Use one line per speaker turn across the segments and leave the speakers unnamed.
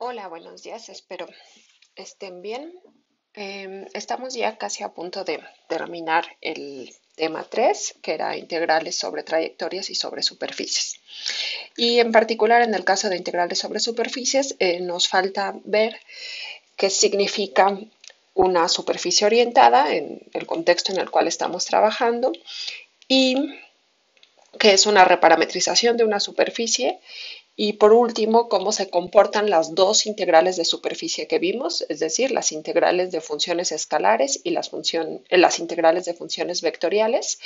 Hola, buenos días, espero estén bien. Estamos ya casi a punto de terminar el tema 3, que era integrales sobre trayectorias y sobre superficies. Y en particular en el caso de integrales sobre superficies, nos falta ver qué significa una superficie orientada en el contexto en el cual estamos trabajando y qué es una reparametrización de una superficie. Y por último, cómo se comportan las dos integrales de superficie que vimos, es decir, las integrales de funciones escalares y las integrales de funciones vectoriales,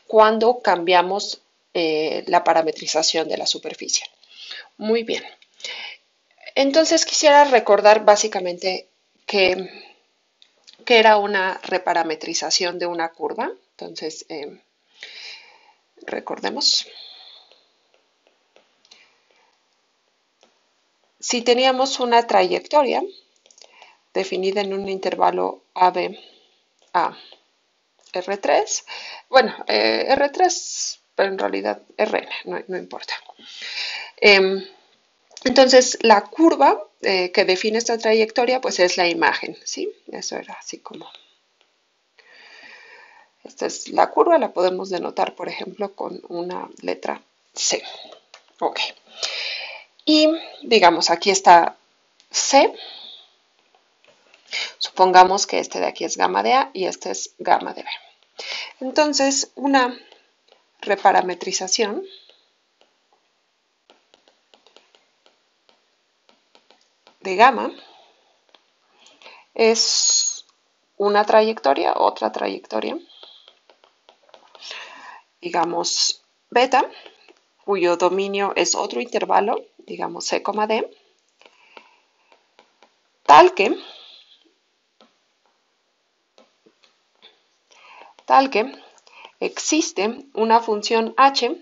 cuando cambiamos la parametrización de la superficie. Muy bien. Entonces quisiera recordar básicamente que era una reparametrización de una curva. Entonces, recordemos. Si teníamos una trayectoria definida en un intervalo AB a R3, bueno, R3, pero en realidad Rn, no importa. Entonces, la curva que define esta trayectoria, pues es la imagen, ¿sí? Eso era así como. Esta es la curva, la podemos denotar, por ejemplo, con una letra C. Ok. Y digamos, aquí está C. Supongamos que este de aquí es gamma de A y este es gamma de B. Entonces, una reparametrización de gamma es una trayectoria, otra trayectoria, digamos beta, cuyo dominio es otro intervalo, digamos C, D, tal que existe una función h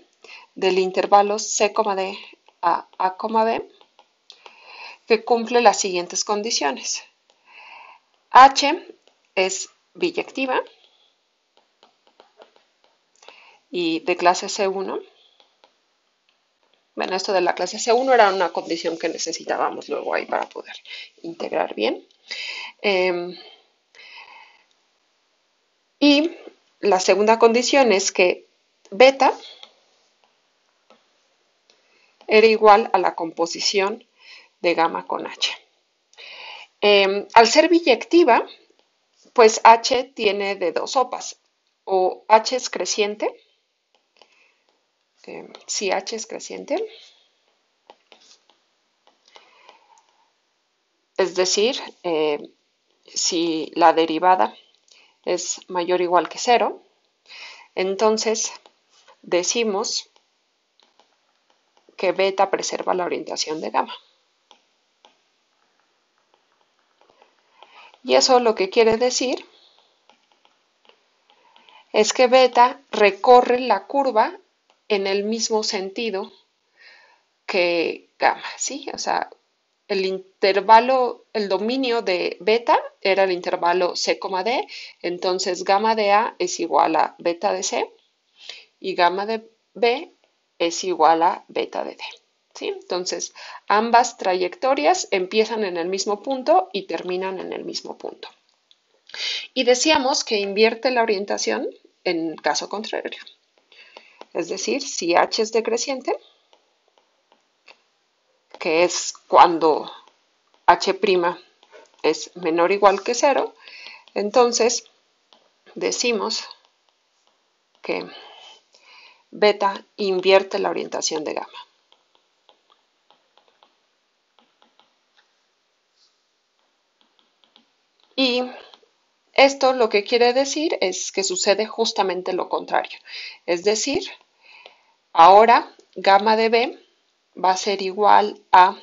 del intervalo C, D a B que cumple las siguientes condiciones. H es biyectiva y de clase C1. Bueno, esto de la clase C1 era una condición que necesitábamos luego ahí para poder integrar bien. Y la segunda condición es que beta era igual a la composición de gamma con H. Al ser biyectiva, pues H tiene de dos sopas. O H es creciente, si H es creciente, es decir, si la derivada es mayor o igual que 0, entonces decimos que beta preserva la orientación de gamma. Y eso lo que quiere decir es que beta recorre la curva en el mismo sentido que gamma, ¿sí? O sea, el intervalo, el dominio de beta era el intervalo C, D, entonces gamma de A es igual a beta de C y gamma de B es igual a beta de D. ¿Sí? Entonces, ambas trayectorias empiezan en el mismo punto y terminan en el mismo punto. Y decíamos que invierte la orientación en caso contrario. Es decir, si h es decreciente, que es cuando h' es menor o igual que 0, entonces decimos que beta invierte la orientación de gamma. Y esto lo que quiere decir es que sucede justamente lo contrario. Es decir, ahora gamma de B va a ser igual a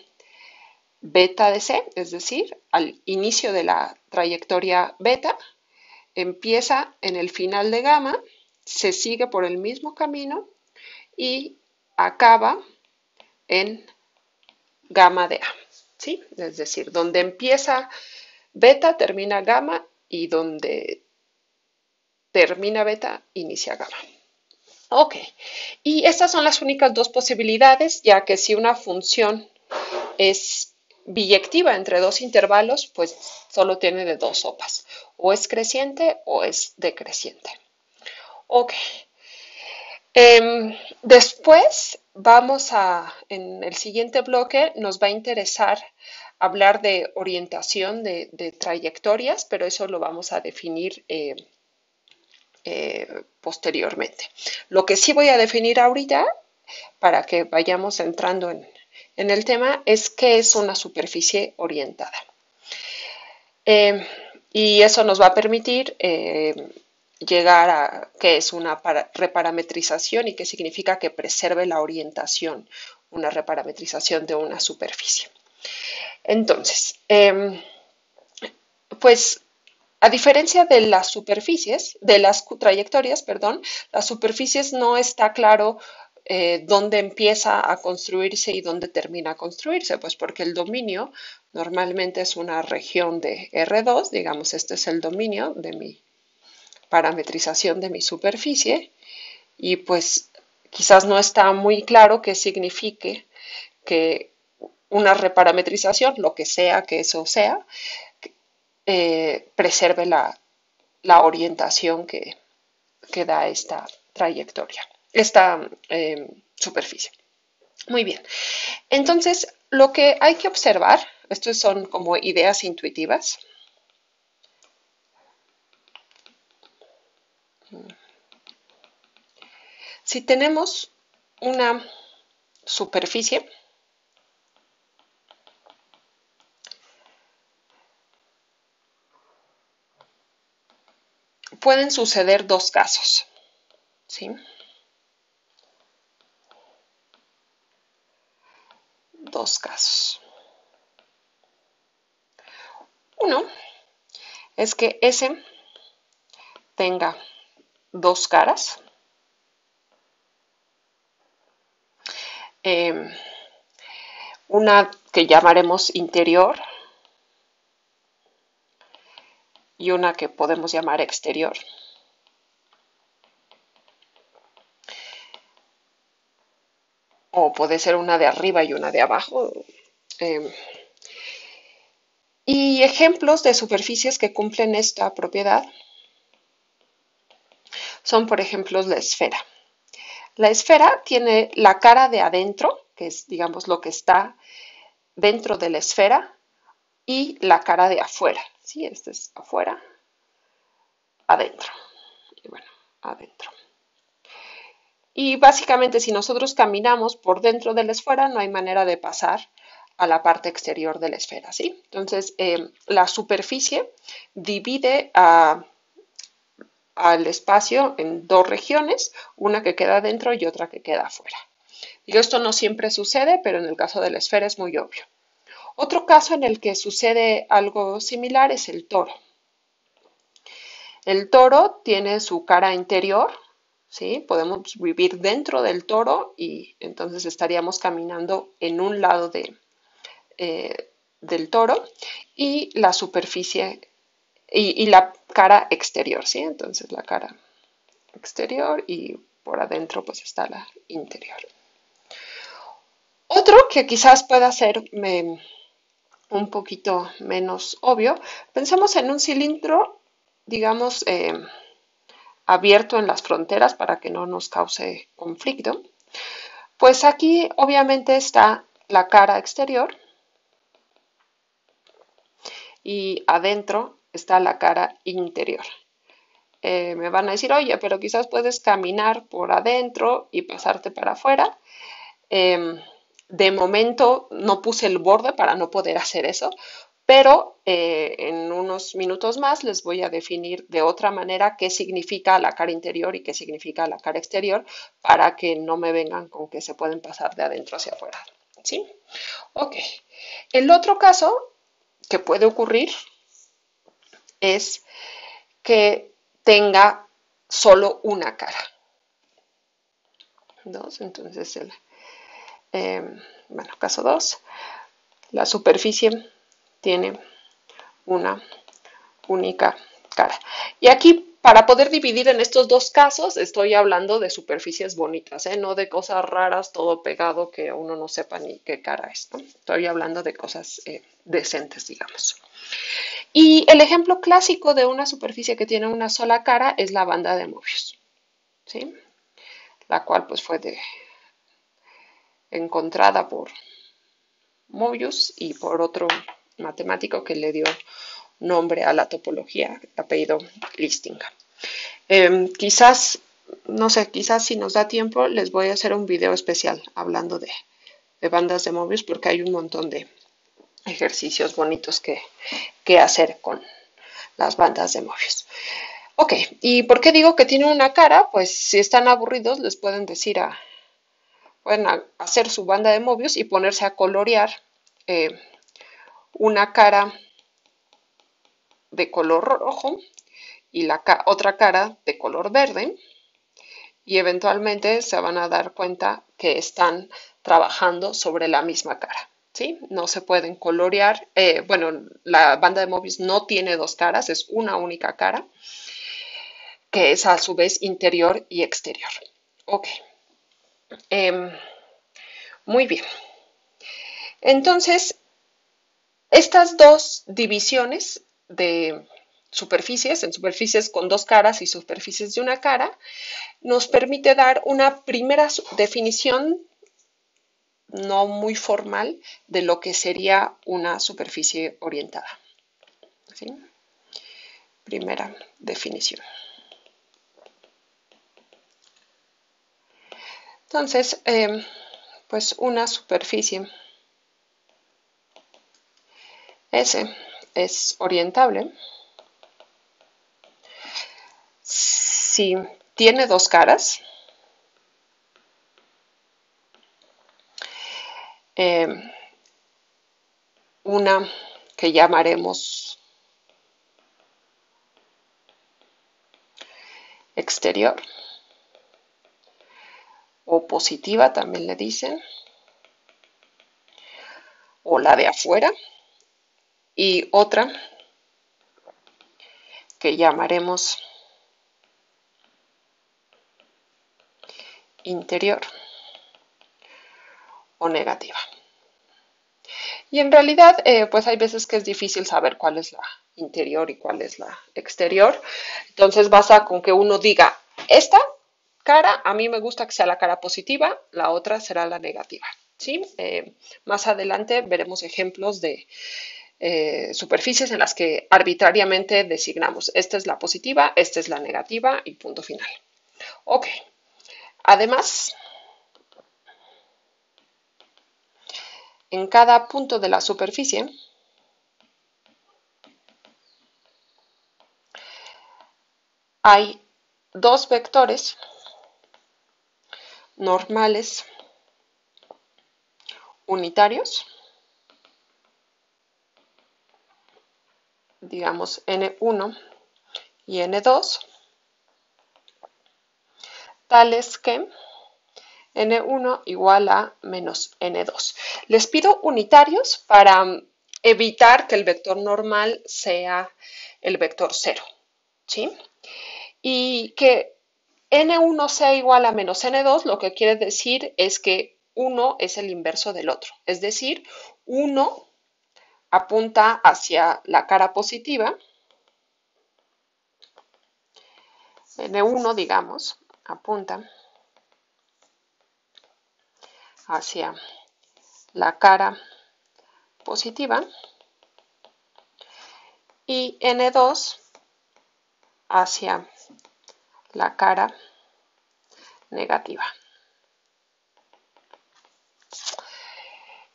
beta de C, es decir, al inicio de la trayectoria beta, empieza en el final de gamma, se sigue por el mismo camino y acaba en gamma de A, ¿sí? Es decir, donde empieza beta termina gamma y donde termina beta inicia gamma. Ok, y estas son las únicas dos posibilidades, ya que si una función es biyectiva entre dos intervalos, pues solo tiene de dos sopas, o es creciente o es decreciente. Ok. Después en el siguiente bloque nos va a interesar hablar de orientación de trayectorias, pero eso lo vamos a definir posteriormente. Lo que sí voy a definir ahorita, para que vayamos entrando en el tema, es qué es una superficie orientada. Eh, y eso nos va a permitir llegar a qué es una reparametrización y qué significa que preserve la orientación, una reparametrización de una superficie. Entonces, pues a diferencia de las superficies, de las trayectorias, perdón, las superficies no está claro dónde empieza a construirse y dónde termina a construirse, pues porque el dominio normalmente es una región de R2, digamos, este es el dominio de mi parametrización de mi superficie, y pues quizás no está muy claro qué signifique que una reparametrización, lo que sea que eso sea, preserve la orientación que da esta trayectoria, esta superficie. Muy bien. Entonces, lo que hay que observar, estos son como ideas intuitivas. Si tenemos una superficie, pueden suceder dos casos, ¿sí? Dos casos. Uno es que S tenga dos caras. Eh, una que llamaremos interior y una que podemos llamar exterior. O puede ser una de arriba y una de abajo. Eh, y ejemplos de superficies que cumplen esta propiedad son, por ejemplo, la esfera. La esfera tiene la cara de adentro, que es, digamos, lo que está dentro de la esfera, y la cara de afuera. ¿Sí? Este es afuera, adentro. Y bueno, adentro. Y básicamente, si nosotros caminamos por dentro de la esfera, no hay manera de pasar a la parte exterior de la esfera, ¿sí? Entonces, la superficie divide al espacio en dos regiones, una que queda dentro y otra que queda afuera. Y esto no siempre sucede, pero en el caso de la esfera es muy obvio. Otro caso en el que sucede algo similar es el toro. El toro tiene su cara interior, ¿sí? Podemos vivir dentro del toro y entonces estaríamos caminando en un lado del toro y la superficie y la cara exterior, ¿sí? Entonces la cara exterior y por adentro pues está la interior. Otro que quizás pueda ser un poquito menos obvio, pensemos en un cilindro, digamos, abierto en las fronteras para que no nos cause conflicto. Pues aquí obviamente está la cara exterior y adentro está la cara interior. Me van a decir, oye, pero quizás puedes caminar por adentro y pasarte para afuera. De momento no puse el borde para no poder hacer eso, pero en unos minutos más les voy a definir de otra manera qué significa la cara interior y qué significa la cara exterior para que no me vengan con que se pueden pasar de adentro hacia afuera. ¿Sí? Ok. El otro caso que puede ocurrir es que tenga solo una cara. ¿Dos? Entonces, bueno, caso 2, la superficie tiene una única cara. Y aquí para poder dividir en estos dos casos, estoy hablando de superficies bonitas, ¿eh? No de cosas raras, todo pegado que uno no sepa ni qué cara es, ¿no? Estoy hablando de cosas decentes, digamos. Y el ejemplo clásico de una superficie que tiene una sola cara es la banda de Möbius, ¿sí? La cual pues fue encontrada por Möbius y por otro matemático que le dio nombre a la topología, apellido Listing. Quizás, no sé, quizás si nos da tiempo les voy a hacer un video especial hablando de bandas de Möbius porque hay un montón de ejercicios bonitos que hacer con las bandas de Möbius. Ok, ¿y por qué digo que tienen una cara? Pues si están aburridos les pueden decir pueden hacer su banda de Möbius y ponerse a colorear eh, una cara de color rojo y la otra cara de color verde y eventualmente se van a dar cuenta que están trabajando sobre la misma cara. ¿Sí? No se pueden colorear. Bueno, la banda de Möbius no tiene dos caras, es una única cara, que es a su vez interior y exterior. Ok. Eh, muy bien. Entonces, estas dos divisiones de superficies, en superficies con dos caras y superficies de una cara, nos permite dar una primera definición no muy formal de lo que sería una superficie orientada. ¿Sí? Primera definición. Entonces, pues una superficie S es orientable si tiene dos caras, una que llamaremos exterior o positiva también le dicen, o la de afuera, y otra que llamaremos interior o negativa. Y en realidad, pues hay veces que es difícil saber cuál es la interior y cuál es la exterior. Entonces basta con que uno diga, esta cara, a mí me gusta que sea la cara positiva, la otra será la negativa. ¿Sí? Más adelante veremos ejemplos de superficies en las que arbitrariamente designamos, esta es la positiva, esta es la negativa y punto final. Ok, además, en cada punto de la superficie hay dos vectores normales unitarios, digamos N1 y N2, tales que N1 igual a menos N2. Les pido unitarios para evitar que el vector normal sea el vector 0, ¿sí? Y que N1 sea igual a menos N2, lo que quiere decir es que uno es el inverso del otro, es decir, uno apunta hacia la cara positiva, N1, digamos, apunta hacia la cara positiva y N2 hacia la cara negativa.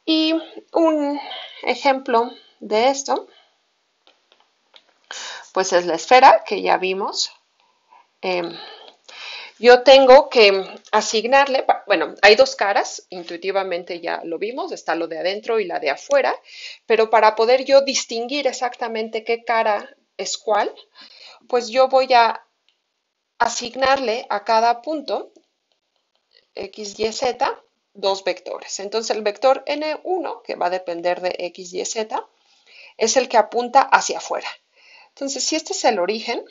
Y un ejemplo de esto, pues es la esfera que ya vimos. Yo tengo que asignarle, bueno, hay dos caras, intuitivamente ya lo vimos, está lo de adentro y la de afuera, pero para poder yo distinguir exactamente qué cara es cuál, pues yo voy a asignarle a cada punto x, y, z dos vectores. Entonces el vector n1, que va a depender de x, y, z, es el que apunta hacia afuera. Entonces, si este es el origen,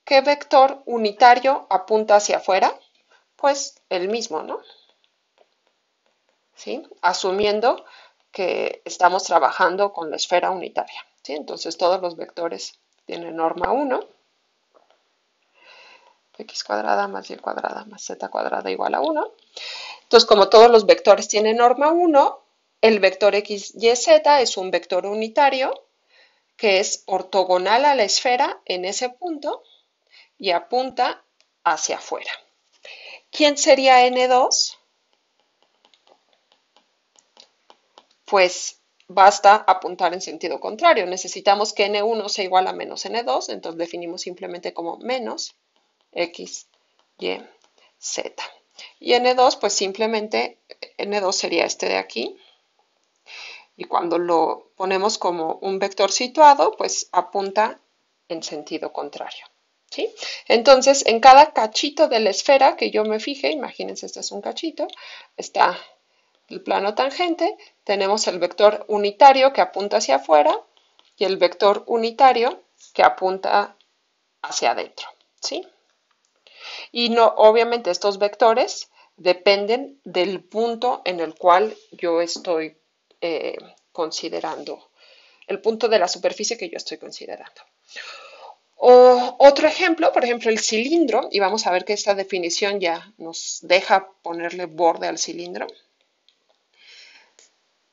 ¿Qué vector unitario apunta hacia afuera? Pues el mismo, ¿no? ¿Sí? Asumiendo que estamos trabajando con la esfera unitaria, ¿sí? Entonces todos los vectores tienen norma 1, x cuadrada más y cuadrada más z cuadrada igual a 1. Entonces, como todos los vectores tienen norma 1, el vector x, y, z es un vector unitario que es ortogonal a la esfera en ese punto y apunta hacia afuera. ¿Quién sería n2? Pues basta apuntar en sentido contrario. Necesitamos que n1 sea igual a menos n2, entonces definimos simplemente como menos x, y, z. Y n2, pues simplemente n2 sería este de aquí. Y cuando lo ponemos como un vector situado, pues apunta en sentido contrario. ¿Sí? Entonces, en cada cachito de la esfera que yo me fije, imagínense, este es un cachito, está el plano tangente, tenemos el vector unitario que apunta hacia afuera y el vector unitario que apunta hacia adentro. ¿Sí? Y no, obviamente estos vectores dependen del punto en el cual yo estoy considerando, el punto de la superficie que yo estoy considerando. Otro ejemplo, por ejemplo, el cilindro, y vamos a ver que esta definición ya nos deja ponerle borde al cilindro.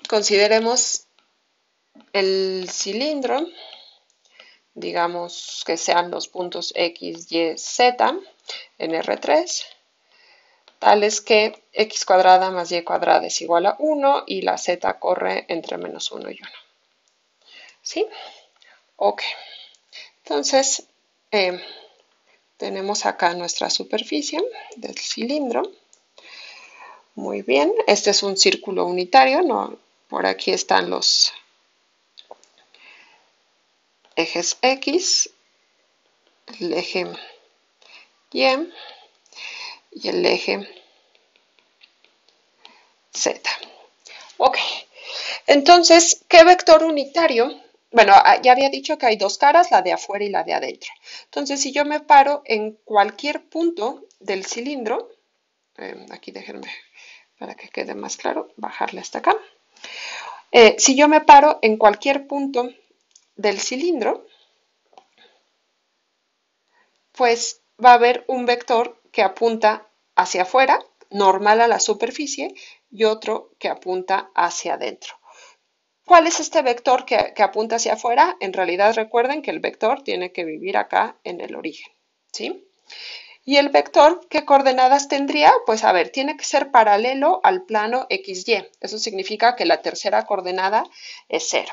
Consideremos el cilindro, digamos que sean los puntos X, Y, Z en R3, tales que x cuadrada más y cuadrada es igual a 1 y la z corre entre menos 1 y 1. ¿Sí? Ok. Entonces, tenemos acá nuestra superficie del cilindro. Muy bien. Este es un círculo unitario, ¿no? Por aquí están los ejes X, el eje Y y el eje Z. Ok. Entonces, ¿qué vector unitario? Bueno, ya había dicho que hay dos caras, la de afuera y la de adentro. Entonces, si yo me paro en cualquier punto del cilindro, aquí déjenme para que quede más claro, bajarle hasta acá. Si yo me paro en cualquier punto del cilindro, pues va a haber un vector que apunta hacia afuera, normal a la superficie, y otro que apunta hacia adentro. ¿Cuál es este vector que apunta hacia afuera? En realidad recuerden que el vector tiene que vivir acá en el origen, ¿sí? ¿Y el vector qué coordenadas tendría? Pues a ver, tiene que ser paralelo al plano XY. Eso significa que la tercera coordenada es 0.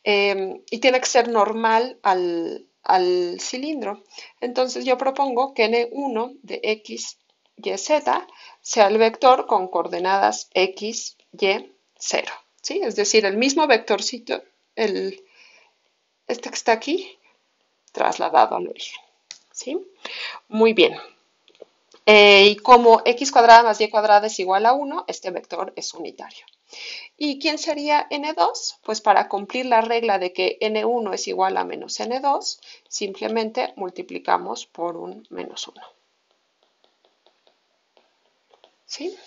Y tiene que ser normal al cilindro. Entonces yo propongo que N1 de X, Y, Z sea el vector con coordenadas X, Y, 0. ¿Sí? Es decir, el mismo vectorcito, este que está aquí, trasladado al origen. ¿Sí? Muy bien. Y como x cuadrada más y cuadrada es igual a 1, este vector es unitario. ¿Y quién sería n2? Pues para cumplir la regla de que n1 es igual a menos n2, simplemente multiplicamos por un menos 1. ¿Sí?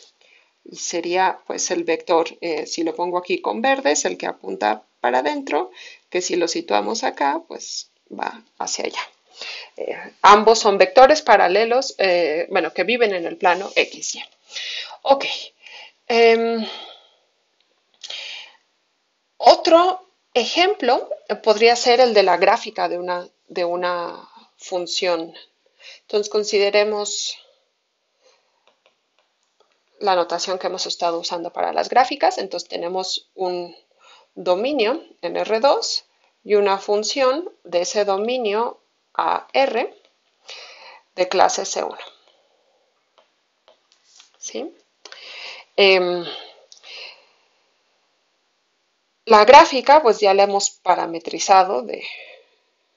Y sería pues el vector, si lo pongo aquí con verde, es el que apunta para adentro, que si lo situamos acá, pues va hacia allá. Ambos son vectores paralelos, bueno, que viven en el plano X, Y. Ok. Otro ejemplo podría ser el de la gráfica de una función. Entonces consideremos la notación que hemos estado usando para las gráficas. Entonces tenemos un dominio en R2 y una función de ese dominio a R de clase C1. ¿Sí? La gráfica, pues ya la hemos parametrizado de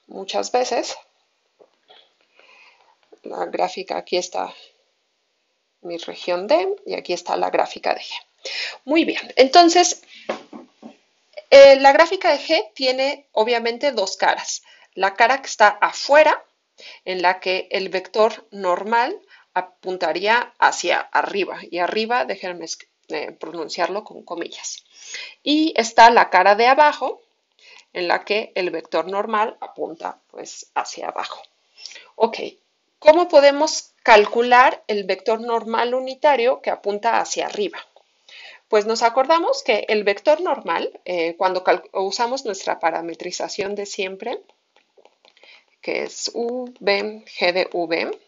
muchas veces. La gráfica, aquí está mi región D y aquí está la gráfica de G. Muy bien, entonces la gráfica de G tiene obviamente dos caras. La cara que está afuera, en la que el vector normal apuntaría hacia arriba, y arriba, déjenme pronunciarlo con comillas. Y está la cara de abajo, en la que el vector normal apunta pues hacia abajo. Ok, ¿cómo podemos calcular el vector normal unitario que apunta hacia arriba? Pues nos acordamos que el vector normal, cuando usamos nuestra parametrización de siempre, que es v, g de v,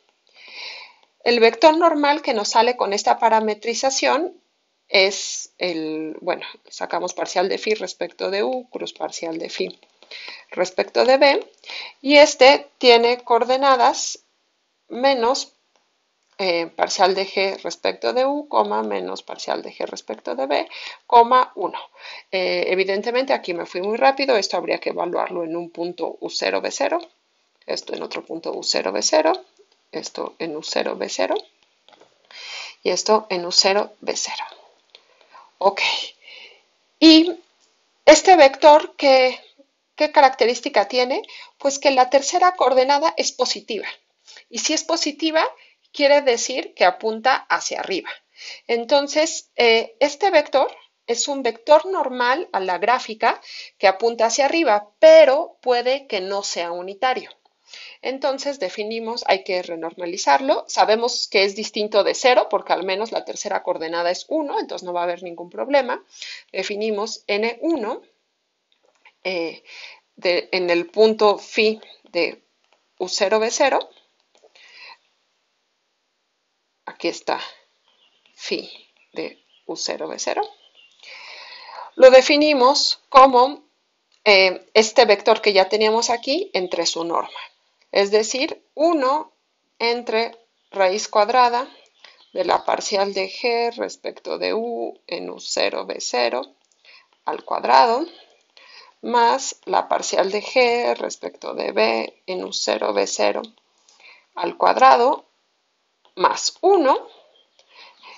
el vector normal que nos sale con esta parametrización es bueno, sacamos parcial de phi respecto de u, cruz parcial de phi respecto de b, y este tiene coordenadas menos parcial de g respecto de u, menos parcial de g respecto de b, 1. Evidentemente aquí me fui muy rápido, esto habría que evaluarlo en un punto u0, b0, esto en otro punto u0, b0, esto en u0, b0 y esto en u0, b0. Ok, y este vector, ¿qué característica tiene? Pues que la tercera coordenada es positiva. Y si es positiva, quiere decir que apunta hacia arriba. Entonces, este vector es un vector normal a la gráfica que apunta hacia arriba, pero puede que no sea unitario. Entonces definimos, hay que renormalizarlo. Sabemos que es distinto de 0 porque al menos la tercera coordenada es 1, entonces no va a haber ningún problema. Definimos n1 en el punto phi de u0, b0. Aquí está phi de u0, b0. Lo definimos como este vector que ya teníamos aquí entre su norma. Es decir, 1 entre raíz cuadrada de la parcial de g respecto de u en u0, b0 al cuadrado, más la parcial de g respecto de b en u0, b0 al cuadrado, más 1.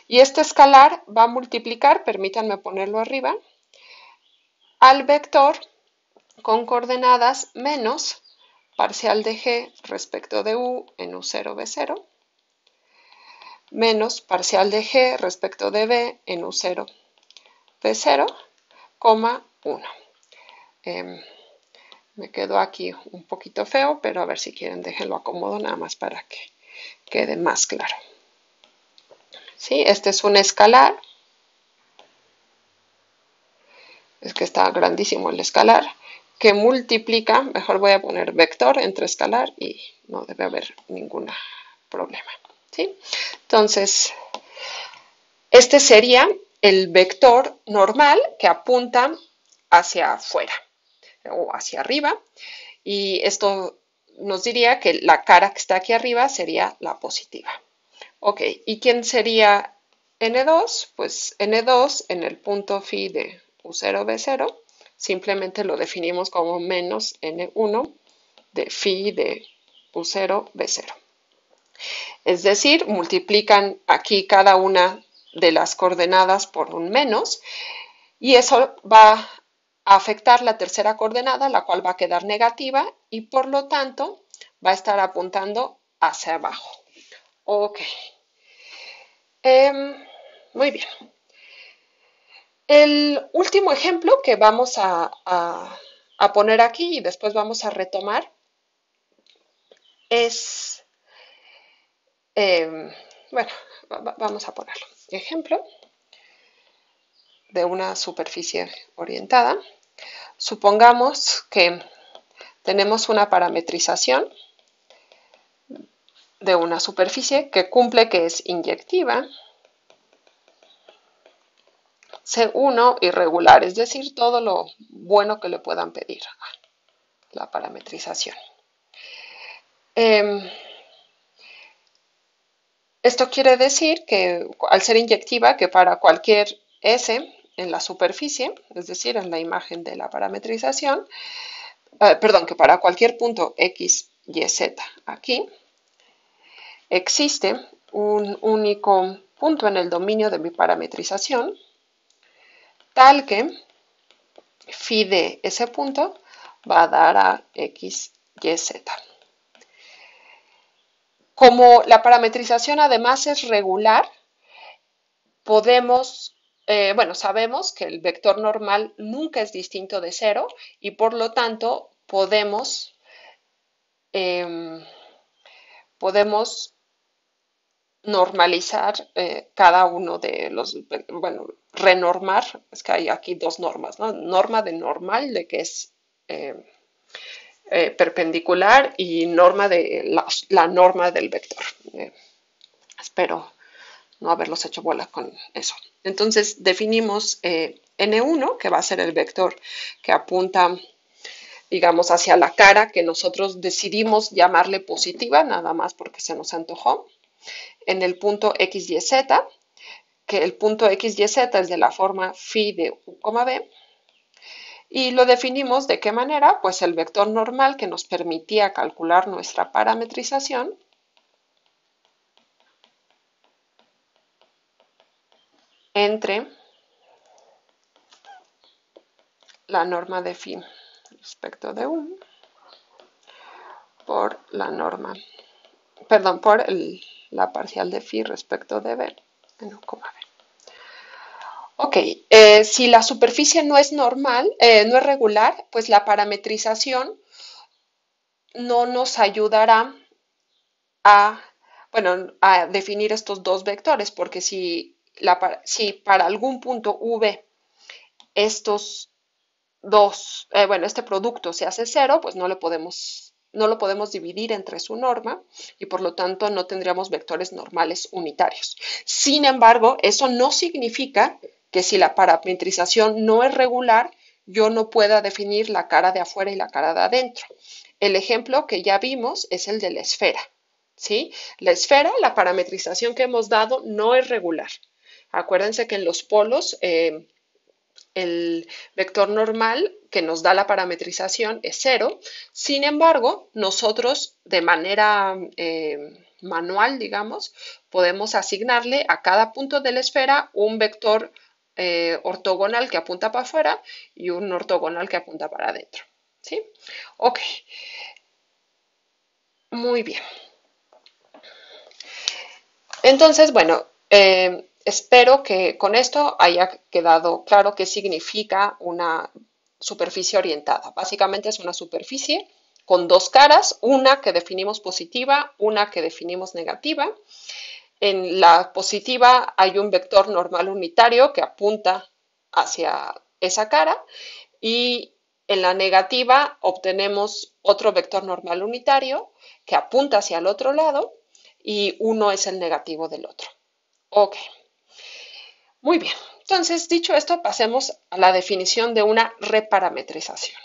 Y este escalar va a multiplicar, permítanme ponerlo arriba, al vector con coordenadas menos parcial de g respecto de u en u0, b0, menos parcial de g respecto de b en u0, b0, 1. Me quedó aquí un poquito feo, pero a ver si quieren déjenlo acomodo nada más para que quede más claro. ¿Sí? Este es un escalar. Es que está grandísimo el escalar, que multiplica, mejor voy a poner vector entre escalar y no debe haber ningún problema. ¿Sí? Entonces, este sería el vector normal que apunta hacia afuera o hacia arriba, y esto nos diría que la cara que está aquí arriba sería la positiva. Ok, ¿y quién sería N2? Pues N2 en el punto phi de U0, B0, simplemente lo definimos como menos N1 de phi de U0, B0. Es decir, multiplican aquí cada una de las coordenadas por un menos, y eso va a afectar la tercera coordenada, la cual va a quedar negativa, y por lo tanto va a estar apuntando hacia abajo. Ok. Muy bien. El último ejemplo que vamos a poner aquí y después vamos a retomar es, bueno, vamos a ponerlo. Ejemplo de una superficie orientada. Supongamos que tenemos una parametrización de una superficie que cumple que es inyectiva, C1 irregular, es decir, todo lo bueno que le puedan pedir a la parametrización. Esto quiere decir que al ser inyectiva, que para cualquier S en la superficie, es decir, en la imagen de la parametrización, perdón, que para cualquier punto X, Y, Z aquí, existe un único punto en el dominio de mi parametrización, tal que phi de ese punto va a dar a X, Y, Z. Como la parametrización además es regular, podemos, bueno, sabemos que el vector normal nunca es distinto de cero y por lo tanto eh, podemos normalizar cada uno de los, bueno, renormar, es que hay aquí dos normas, ¿no? Norma de normal, de que es eh, perpendicular, y norma de la norma del vector. Espero no haberlos hecho bola con eso. Entonces definimos N1, que va a ser el vector que apunta, digamos, hacia la cara que nosotros decidimos llamarle positiva, nada más porque se nos antojó, en el punto X, Y, Z, que el punto X, Y, Z es de la forma phi de U, B, y lo definimos de qué manera, pues el vector normal que nos permitía calcular nuestra parametrización entre la norma de phi respecto de U por la norma, perdón, por la parcial de phi respecto de B en U, B. Ok, si la superficie no es normal, no es regular, pues la parametrización no nos ayudará a, bueno, a definir estos dos vectores, porque si para algún punto V estos dos, bueno, este producto se hace cero, pues no lo podemos dividir entre su norma y por lo tanto no tendríamos vectores normales unitarios. Sin embargo, eso no significa que si la parametrización no es regular, yo no pueda definir la cara de afuera y la cara de adentro. El ejemplo que ya vimos es el de la esfera, ¿sí? La esfera, la parametrización que hemos dado no es regular. Acuérdense que en los polos el vector normal que nos da la parametrización es cero. Sin embargo, nosotros de manera manual, digamos, podemos asignarle a cada punto de la esfera un vector ortogonal que apunta para afuera y un ortogonal que apunta para adentro. ¿Sí? Ok, muy bien. Entonces, bueno, espero que con esto haya quedado claro qué significa una superficie orientada. Básicamente es una superficie con dos caras, una que definimos positiva, una que definimos negativa. En la positiva hay un vector normal unitario que apunta hacia esa cara, y en la negativa obtenemos otro vector normal unitario que apunta hacia el otro lado y uno es el negativo del otro. Ok, muy bien. Entonces, dicho esto, pasemos a la definición de una reparametrización.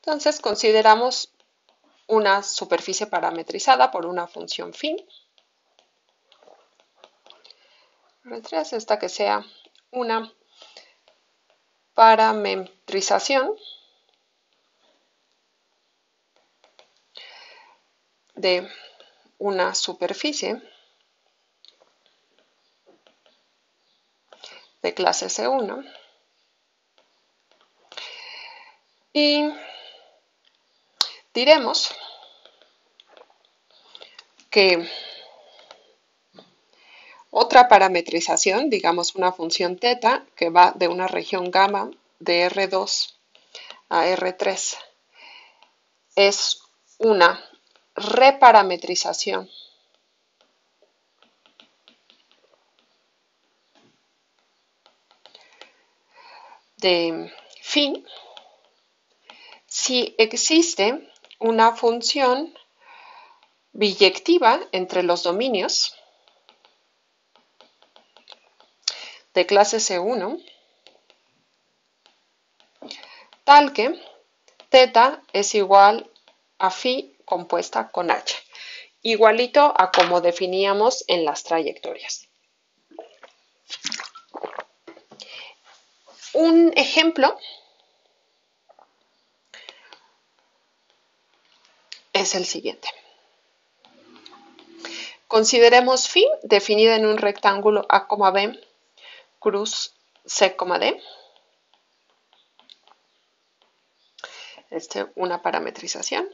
Entonces, consideramos una superficie parametrizada por una función phi. Esta que sea una parametrización de una superficie de clase C1 y diremos que otra parametrización, digamos una función teta, que va de una región gamma de R2 a R3, es una reparametrización de phi si existe una función biyectiva entre los dominios de clase C1, tal que teta es igual a phi compuesta con h, igualito a como definíamos en las trayectorias. Un ejemplo es el siguiente. Consideremos phi definida en un rectángulo A, B, cruz C, D, una parametrización.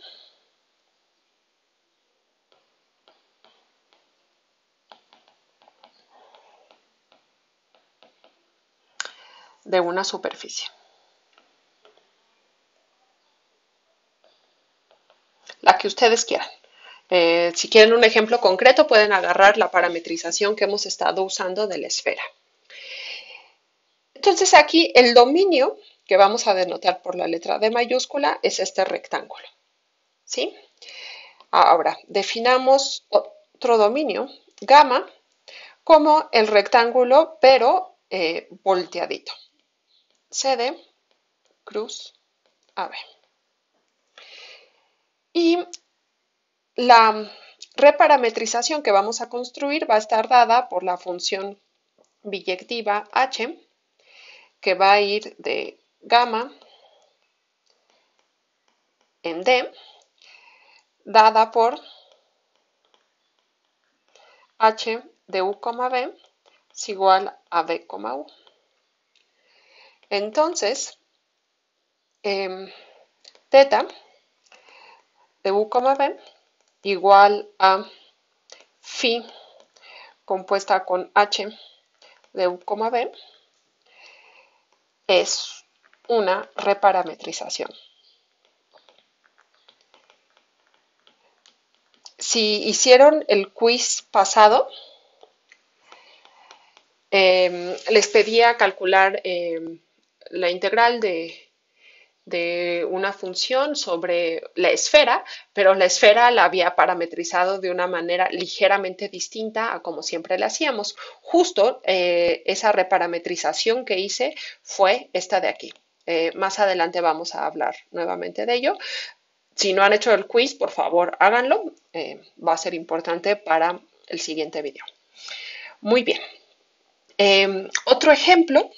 De una superficie. La que ustedes quieran. Si quieren un ejemplo concreto, pueden agarrar la parametrización que hemos estado usando de la esfera. Entonces aquí el dominio que vamos a denotar por la letra D mayúscula es este rectángulo. ¿Sí? Ahora, definamos otro dominio, gamma, como el rectángulo, pero volteadito. CD, cruz, AB. Y la reparametrización que vamos a construir va a estar dada por la función biyectiva h, que va a ir de gamma en D, dada por h de u, b es igual a b, u. Entonces, teta de u, b igual a phi compuesta con h de u, b es una reparametrización. Si hicieron el quiz pasado, les pedía calcular la integral de una función sobre la esfera, pero la esfera la había parametrizado de una manera ligeramente distinta a como siempre la hacíamos. Justo esa reparametrización que hice fue esta de aquí. Más adelante vamos a hablar nuevamente de ello. Si no han hecho el quiz, por favor, háganlo. Va a ser importante para el siguiente video. Muy bien. Otro ejemplo,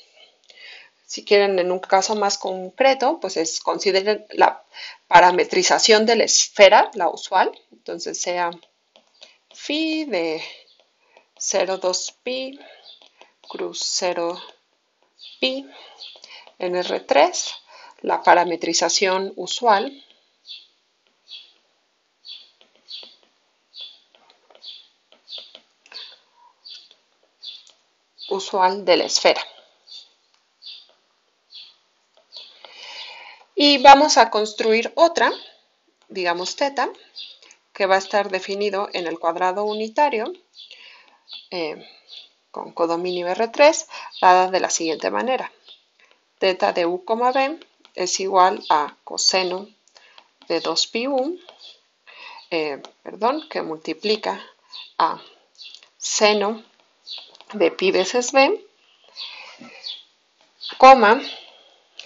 si quieren en un caso más concreto, pues es consideren la parametrización de la esfera, la usual. Entonces sea phi de 0,2 pi, cruz 0 pi, en R3, la parametrización usual. De la esfera. Y vamos a construir otra, digamos teta, que va a estar definido en el cuadrado unitario con codominio R3, dada de la siguiente manera. Teta de u, b es igual a coseno de 2 pi u, que multiplica a seno de pi veces b, coma,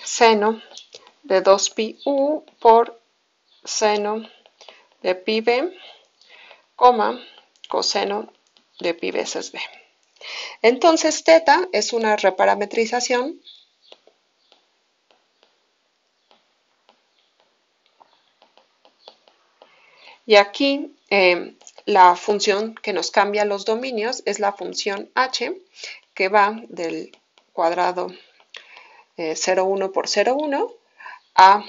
seno de 2 pi u por seno de pi b, coma, coseno de pi veces b. Entonces, teta es una reparametrización y aquí la función que nos cambia los dominios es la función h, que va del cuadrado 0,1 por 0,1 a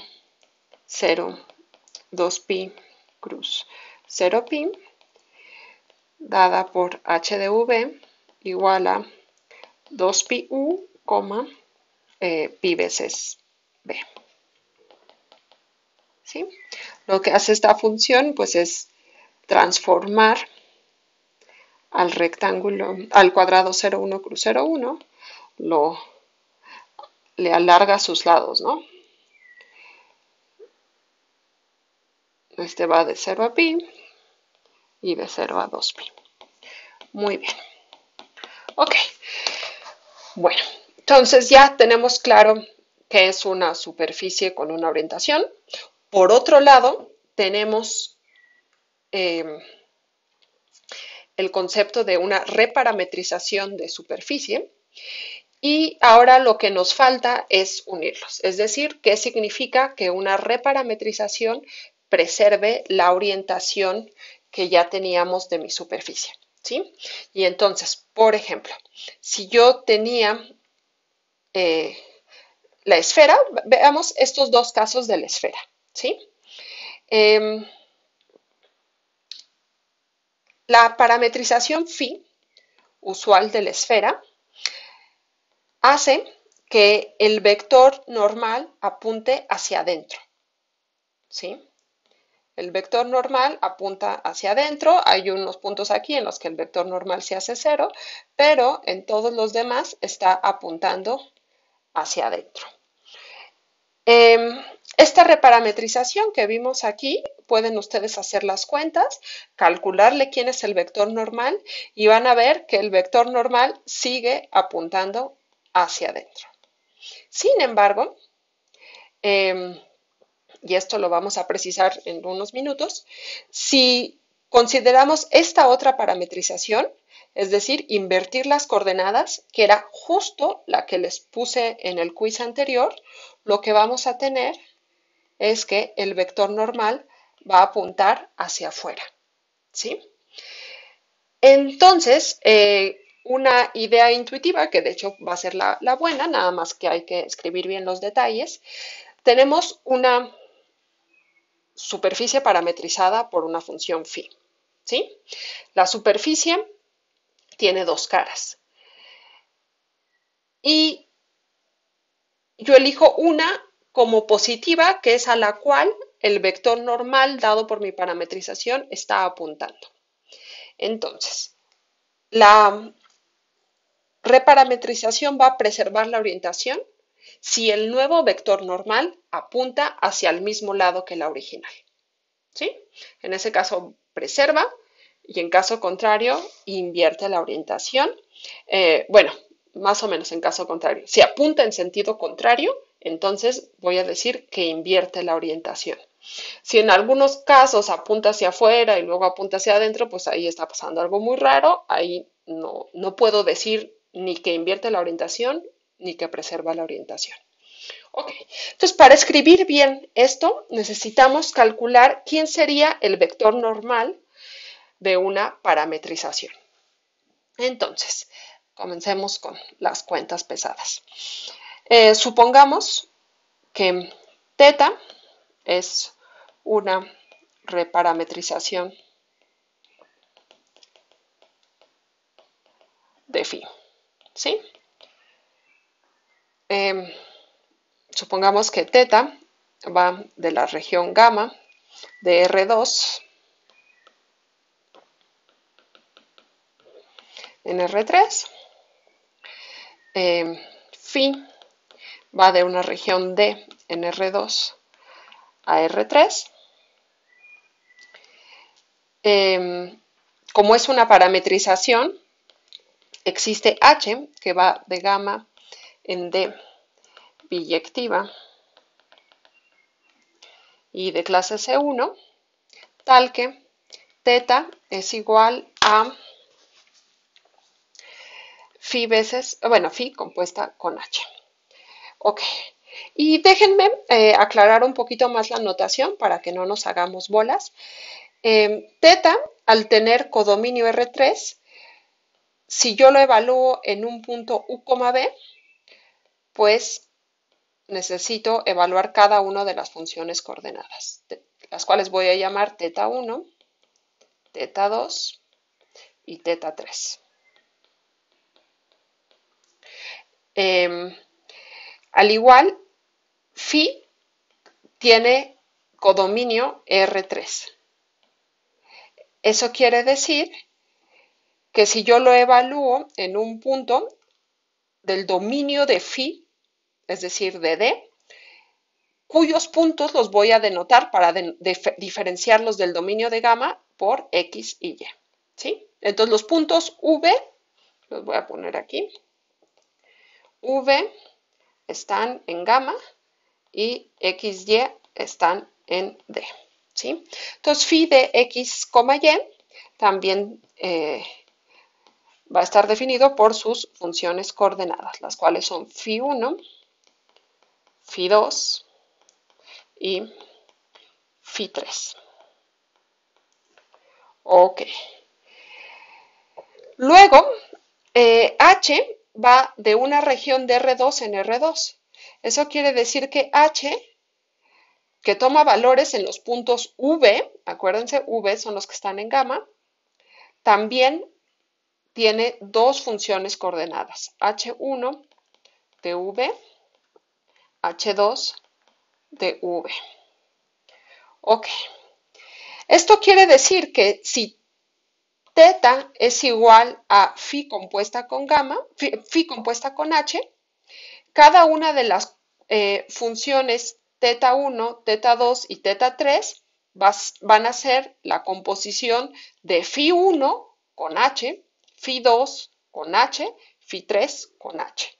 0,2 pi cruz 0 pi, dada por h de v igual a 2 pi u, pi veces b. ¿Sí? Lo que hace esta función pues es transformar al rectángulo, al cuadrado 0,1 cruz 0,1, le alarga sus lados, ¿no? Este va de 0 a pi y de 0 a 2 pi. Muy bien. Ok. Bueno, entonces ya tenemos claro que es una superficie con una orientación. Por otro lado, tenemos el concepto de una reparametrización de superficie. Y ahora lo que nos falta es unirlos. Es decir, ¿qué significa que una reparametrización preserve la orientación que ya teníamos de mi superficie? ¿Sí? Y entonces, por ejemplo, si yo tenía la esfera, veamos estos dos casos de la esfera. ¿sí? Em, la parametrización phi usual de la esfera hace que el vector normal apunte hacia adentro, ¿sí? El vector normal apunta hacia adentro, hay unos puntos aquí en los que el vector normal se hace cero, pero en todos los demás está apuntando hacia adentro. Esta reparametrización que vimos aquí, pueden ustedes hacer las cuentas, calcularle quién es el vector normal y van a ver que el vector normal sigue apuntando hacia adentro. Sin embargo, y esto lo vamos a precisar en unos minutos, si consideramos esta otra parametrización, es decir, invertir las coordenadas, que era justo la que les puse en el quiz anterior, lo que vamos a tener es que el vector normal va a apuntar hacia afuera, ¿sí? Entonces, una idea intuitiva, que de hecho va a ser la buena, nada más que hay que escribir bien los detalles, tenemos una superficie parametrizada por una función phi, ¿sí? La superficie tiene dos caras. Y yo elijo una como positiva, que es a la cual el vector normal dado por mi parametrización está apuntando. Entonces, la reparametrización va a preservar la orientación si el nuevo vector normal apunta hacia el mismo lado que la original, ¿sí? En ese caso, preserva y en caso contrario, invierte la orientación. Bueno, más o menos en caso contrario. Si apunta en sentido contrario, entonces voy a decir que invierte la orientación. Si en algunos casos apunta hacia afuera y luego apunta hacia adentro, pues ahí está pasando algo muy raro. Ahí no puedo decir ni que invierte la orientación ni que preserva la orientación. Ok, entonces para escribir bien esto necesitamos calcular quién sería el vector normal de una parametrización. Entonces, comencemos con las cuentas pesadas. Supongamos que teta es una reparametrización de phi, ¿sí? Supongamos que teta va de la región gamma de R2 en R3. Phi va de una región D en R2 a R3. Como es una parametrización, existe H que va de gamma en D biyectiva y de clase C1, tal que teta es igual a phi veces, bueno, phi compuesta con H. Ok, y déjenme aclarar un poquito más la notación para que no nos hagamos bolas. Teta, al tener codominio R3, si yo lo evalúo en un punto U, B, pues necesito evaluar cada una de las funciones coordenadas, las cuales voy a llamar teta 1, teta 2 y teta 3. Al igual, phi tiene codominio R3. Eso quiere decir que si yo lo evalúo en un punto del dominio de phi, es decir, de D, cuyos puntos los voy a denotar para diferenciarlos del dominio de gamma por X y Y, ¿sí? Entonces los puntos V, los voy a poner aquí, V están en gamma y X, Y están en D, ¿sí? Entonces phi de X, Y también va a estar definido por sus funciones coordenadas, las cuales son phi 1, phi 2 y phi 3. Ok. Luego, H va de una región de R2 en R2. Eso quiere decir que H que toma valores en los puntos V, acuérdense, V son los que están en gamma, también tiene dos funciones coordenadas, H1 de V, H2 de V. Ok, esto quiere decir que si teta es igual a phi compuesta con gamma, phi compuesta con H, cada una de las funciones teta 1, teta 2 y teta 3 van a ser la composición de phi 1 con H, phi 2 con H, phi 3 con H.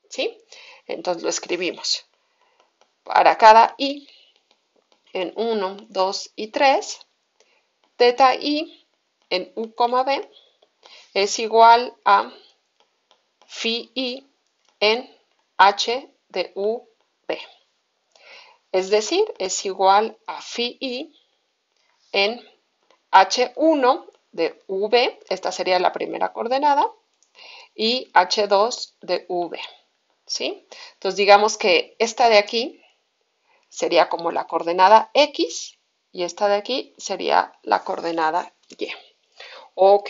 ¿Sí? Entonces lo escribimos. Para cada i en 1, 2 y 3, teta i en u, b es igual a phi i en h de u, b. Es decir, es igual a phi i en h1 de v, esta sería la primera coordenada, y h2 de v. ¿Sí? Entonces digamos que esta de aquí sería como la coordenada x y esta de aquí sería la coordenada y. Ok.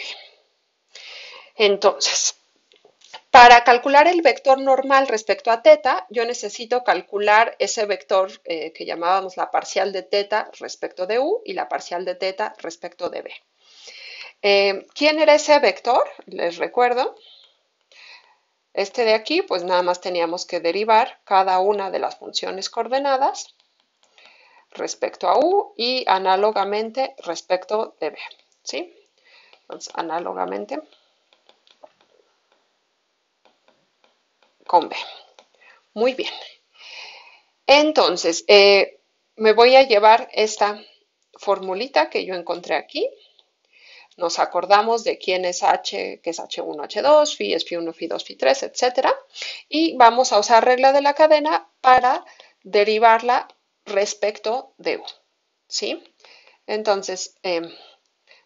Entonces, para calcular el vector normal respecto a teta, yo necesito calcular ese vector que llamábamos la parcial de teta respecto de u y la parcial de teta respecto de b. ¿Quién era ese vector? Les recuerdo. Este de aquí, pues nada más teníamos que derivar cada una de las funciones coordenadas respecto a u y análogamente respecto de b. ¿Sí? Entonces, análogamente con b. Muy bien. Entonces, me voy a llevar esta formulita que yo encontré aquí. Nos acordamos de quién es H, que es H1, H2, phi es phi1, phi2, phi3, etc. Y vamos a usar regla de la cadena para derivarla respecto de u. ¿Sí? Entonces,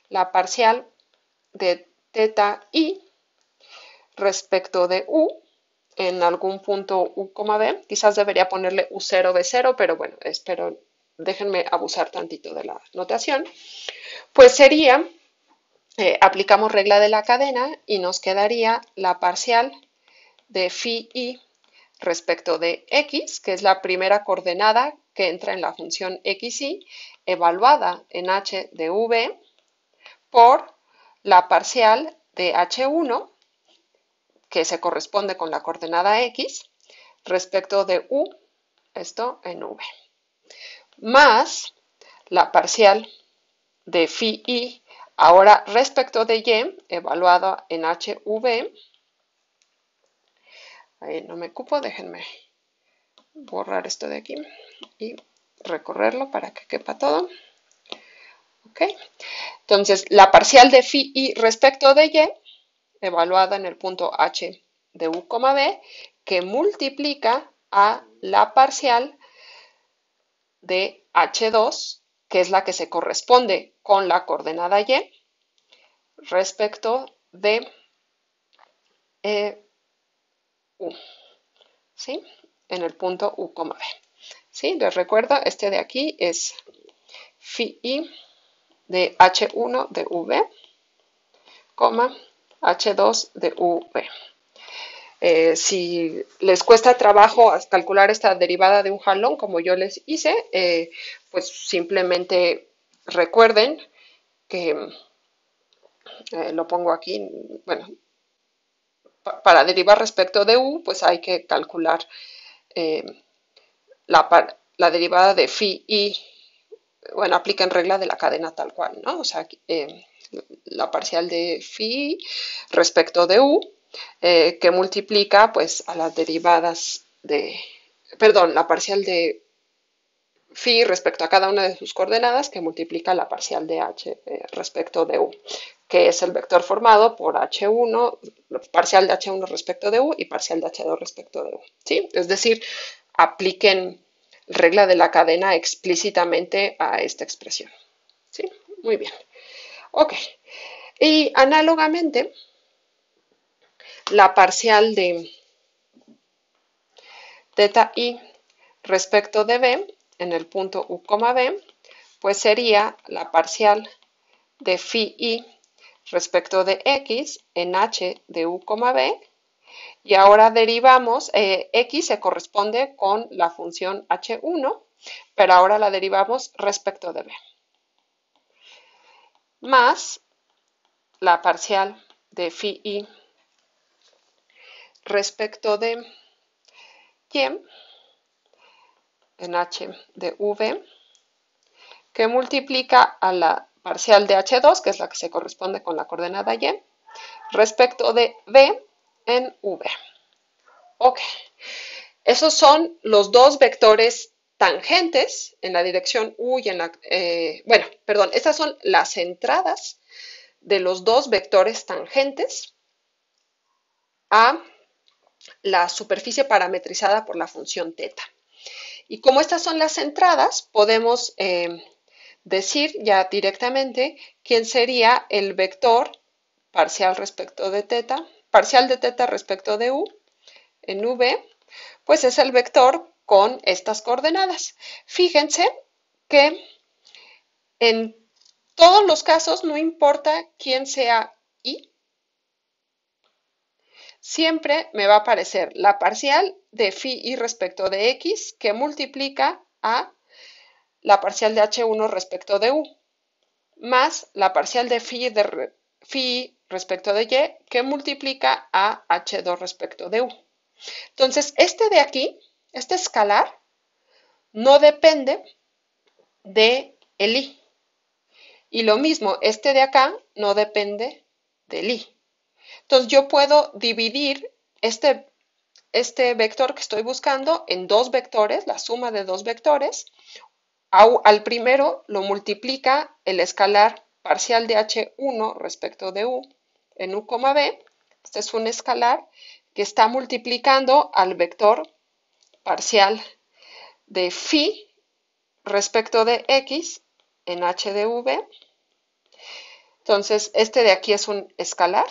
la parcial de teta i respecto de u en algún punto u, b, quizás debería ponerle u0, b0, pero bueno, espero, déjenme abusar tantito de la notación, pues sería, aplicamos regla de la cadena y nos quedaría la parcial de phi i respecto de x, que es la primera coordenada que entra en la función xy, evaluada en h de v, por la parcial de h1, que se corresponde con la coordenada x, respecto de u, esto en v, más la parcial de phi i, ahora respecto de y, evaluada en hv, ahí no me cupo, déjenme borrar esto de aquí y recorrerlo para que quepa todo. ¿Ok? Entonces, la parcial de phi i respecto de y, evaluada en el punto h de u, b, que multiplica a la parcial de h2, que es la que se corresponde con la coordenada y, respecto de u, ¿sí? En el punto u, b. ¿Sí? Les recuerdo, este de aquí es phi i de h1 de v, h2 de v. Si les cuesta trabajo calcular esta derivada de un jalón, como yo les hice, pues simplemente recuerden que lo pongo aquí, bueno, para derivar respecto de u, pues hay que calcular eh, la derivada de phi i, bueno, apliquen regla de la cadena tal cual, ¿no? O sea, la parcial de phi respecto de u, que multiplica pues a las derivadas de, perdón, la parcial de phi respecto a cada una de sus coordenadas, que multiplica la parcial de h respecto de u, que es el vector formado por h1, parcial de h1 respecto de u y parcial de h2 respecto de u, ¿sí? Es decir, apliquen regla de la cadena explícitamente a esta expresión, ¿sí? Muy bien. Ok. Y análogamente, la parcial de teta i respecto de b en el punto U, B, pues sería la parcial de phi i respecto de x en h de U, B. Y ahora derivamos, x se corresponde con la función h1, pero ahora la derivamos respecto de b. Más la parcial de phi i respecto de y en h de v, que multiplica a la parcial de h2, que es la que se corresponde con la coordenada y, respecto de v en v. Ok, esos son los dos vectores tangentes en la dirección u y en la, bueno, perdón, estas son las entradas de los dos vectores tangentes a la superficie parametrizada por la función teta. Y como estas son las entradas, podemos decir ya directamente quién sería el vector parcial respecto de teta, parcial de teta respecto de u en v, pues es el vector con estas coordenadas. Fíjense que en todos los casos, no importa quién sea i, siempre me va a aparecer la parcial de phi i respecto de x que multiplica a la parcial de h1 respecto de u, más la parcial de phi i respecto de y que multiplica a h2 respecto de u. Entonces, este de aquí, este escalar, no depende de el i. Y lo mismo, este de acá no depende del i. Entonces, yo puedo dividir este vector que estoy buscando en dos vectores, la suma de dos vectores. Al primero lo multiplica el escalar parcial de h1 respecto de u en u, b. Este es un escalar que está multiplicando al vector parcial de phi respecto de x en h de v. Entonces, este de aquí es un escalar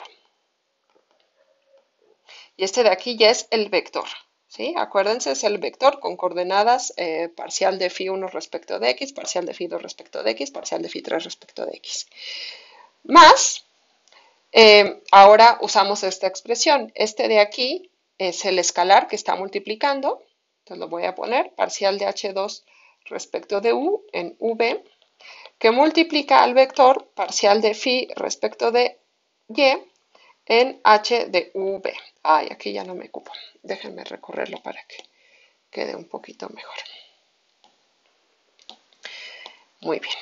y este de aquí ya es el vector. ¿Sí? Acuérdense, es el vector con coordenadas parcial de phi1 respecto de x, parcial de phi2 respecto de x, parcial de phi3 respecto de x. Más, ahora usamos esta expresión. Este de aquí es el escalar que está multiplicando. Entonces lo voy a poner, parcial de h2 respecto de u en v, que multiplica al vector parcial de phi respecto de y en h de v. Ay, aquí ya no me ocupo. Déjenme recorrerlo para que quede un poquito mejor. Muy bien.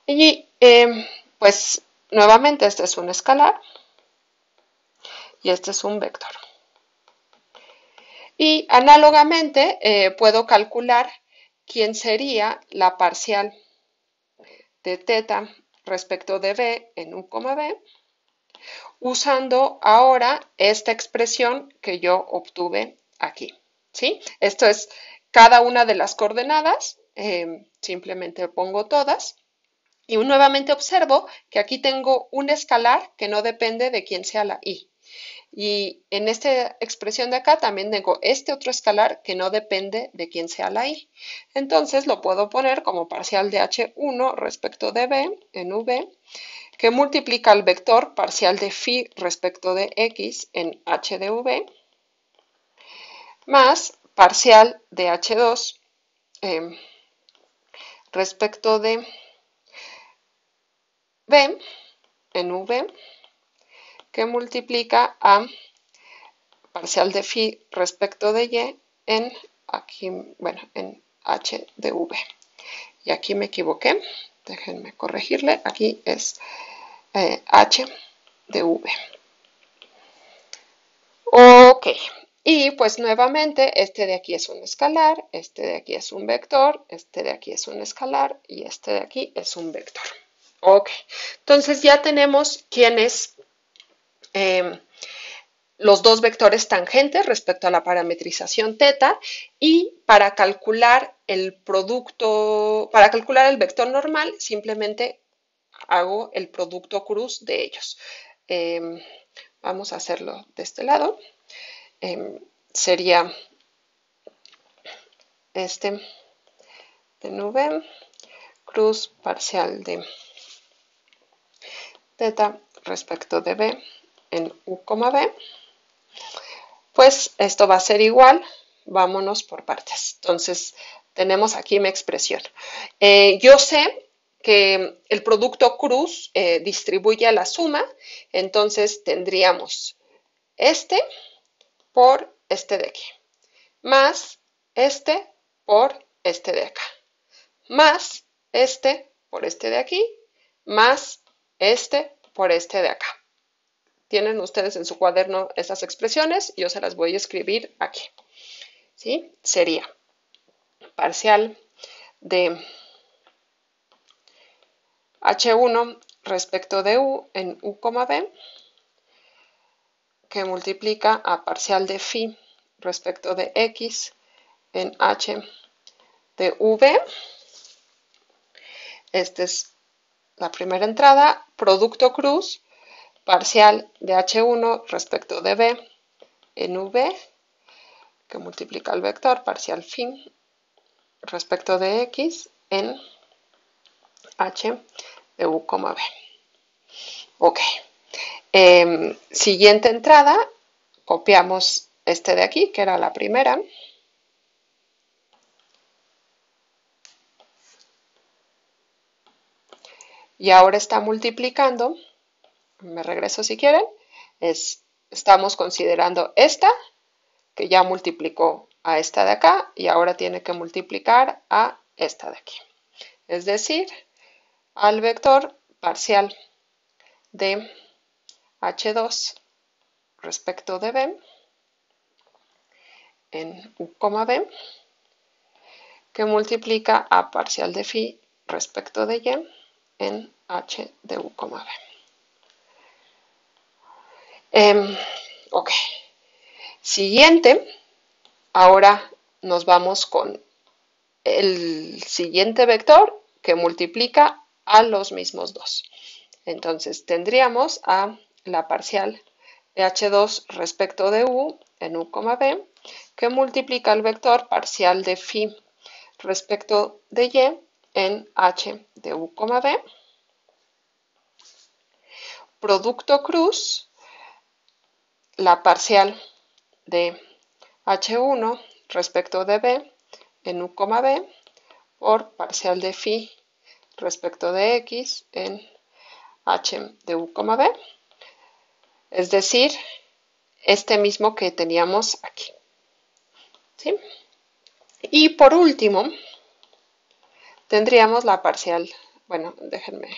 Y pues nuevamente este es un escalar y este es un vector. Y análogamente puedo calcular quién sería la parcial de teta respecto de b en u, b, usando ahora esta expresión que yo obtuve aquí. ¿Sí? Esto es cada una de las coordenadas, simplemente pongo todas. Y nuevamente observo que aquí tengo un escalar que no depende de quién sea la i. Y en esta expresión de acá también tengo este otro escalar que no depende de quién sea la i. Entonces lo puedo poner como parcial de h1 respecto de b en v, que multiplica el vector parcial de phi respecto de x en h de v, más parcial de h2 respecto de b en v, que multiplica a parcial de phi respecto de y en aquí, bueno, en h de v. Y aquí me equivoqué, déjenme corregirle, aquí es h de v. Ok, y pues nuevamente este de aquí es un escalar, este de aquí es un vector, este de aquí es un escalar y este de aquí es un vector. Ok, entonces ya tenemos quién es los dos vectores tangentes respecto a la parametrización teta, y para calcular el producto, para calcular el vector normal, simplemente hago el producto cruz de ellos. Vamos a hacerlo de este lado. sería este de nube, cruz parcial de teta respecto de b en u, b. Pues esto va a ser igual, vámonos por partes. Entonces, tenemos aquí mi expresión. Yo sé que el producto cruz distribuye a la suma, entonces tendríamos este por este de aquí, más este por este de acá, más este por este de aquí, más este por este de acá. Tienen ustedes en su cuaderno estas expresiones, yo se las voy a escribir aquí. ¿Sí? Sería parcial de H1 respecto de U en U, B, que multiplica a parcial de phi respecto de X en H de V. Esta es la primera entrada, producto cruz, parcial de H1 respecto de B en V, que multiplica el vector parcial phi respecto de X en H de U, B. Ok. Siguiente entrada, copiamos este de aquí, que era la primera. Y ahora está multiplicando, me regreso si quieren, estamos considerando esta, que ya multiplicó a esta de acá, y ahora tiene que multiplicar a esta de aquí. Es decir, al vector parcial de H2 respecto de B en U, B, que multiplica a parcial de phi respecto de Y en H de U, B. Ok. Siguiente, ahora nos vamos con el siguiente vector que multiplica a los mismos dos. Entonces tendríamos a la parcial de H2 respecto de U en U, B, que multiplica el vector parcial de phi respecto de Y en H de U, B. Producto cruz, la parcial de H1 respecto de B en U, B por parcial de phi respecto de X en H de U, B. Es decir, este mismo que teníamos aquí. ¿Sí? Y por último, tendríamos la parcial, bueno, déjenme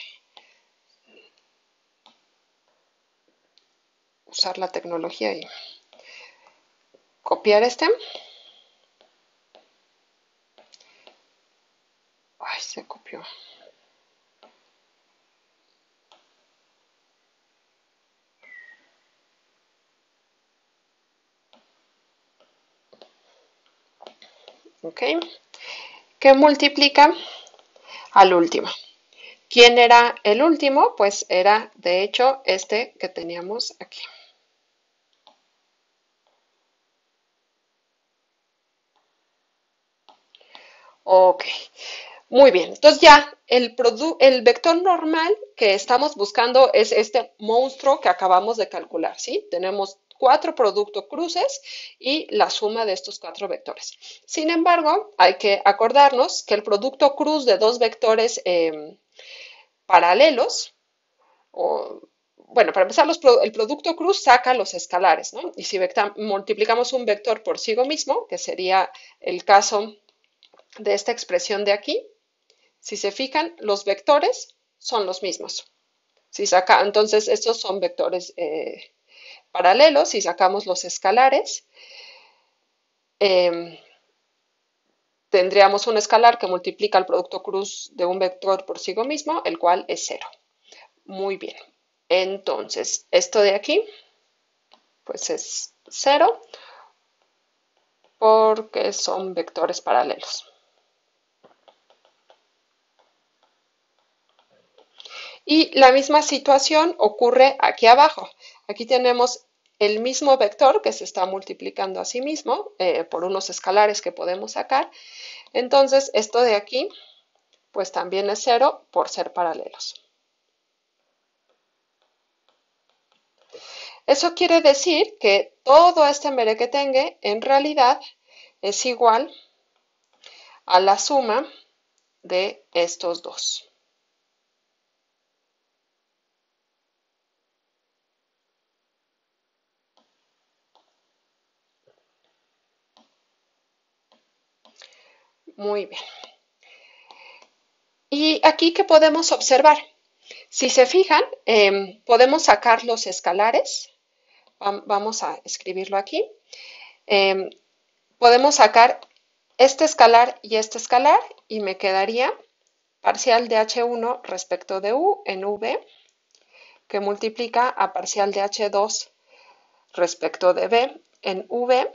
usar la tecnología y copiar este. Ay, se copió. Ok. Que multiplica al último. ¿Quién era el último? Pues era, de hecho, este que teníamos aquí. Ok, muy bien. Entonces ya el vector normal que estamos buscando es este monstruo que acabamos de calcular, ¿sí? Tenemos 4 productos cruces y la suma de estos 4 vectores. Sin embargo, hay que acordarnos que el producto cruz de dos vectores paralelos, o, bueno, para empezar, el producto cruz saca los escalares, ¿no? Y si multiplicamos un vector por sí mismo, que sería el caso de esta expresión de aquí, si se fijan, los vectores son los mismos. Entonces, estos son vectores paralelos. Si sacamos los escalares, tendríamos un escalar que multiplica el producto cruz de un vector por sí mismo, el cual es 0. Muy bien. Entonces, esto de aquí, pues es 0 porque son vectores paralelos. Y la misma situación ocurre aquí abajo. Aquí tenemos el mismo vector que se está multiplicando a sí mismo por unos escalares que podemos sacar. Entonces, esto de aquí, pues también es 0 por ser paralelos. Eso quiere decir que todo este merequetengue en realidad es igual a la suma de estos dos. Muy bien. ¿Y aquí qué podemos observar? Si se fijan, podemos sacar los escalares. Vamos a escribirlo aquí. Podemos sacar este escalar y este escalar y me quedaría parcial de H1 respecto de U en V, que multiplica a parcial de H2 respecto de B en V,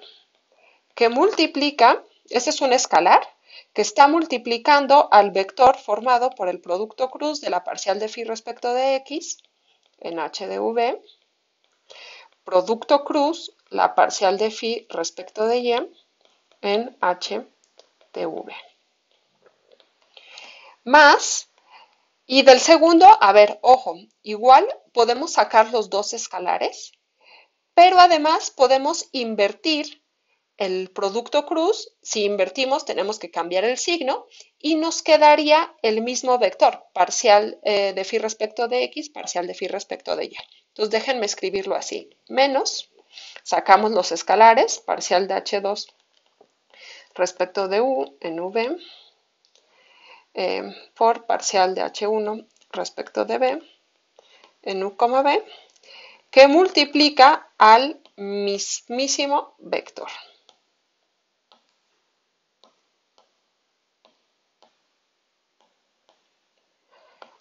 que multiplica, este es un escalar, que está multiplicando al vector formado por el producto cruz de la parcial de phi respecto de X en H de V, producto cruz, la parcial de phi respecto de Y en H de V. Más, y del segundo, a ver, ojo, igual podemos sacar los dos escalares, pero además podemos invertir el producto cruz. Si invertimos, tenemos que cambiar el signo y nos quedaría el mismo vector, parcial de phi respecto de X, parcial de phi respecto de Y. Entonces, déjenme escribirlo así. Menos, sacamos los escalares, parcial de H2 respecto de U en V, por parcial de H1 respecto de B en U, B, que multiplica al mismísimo vector.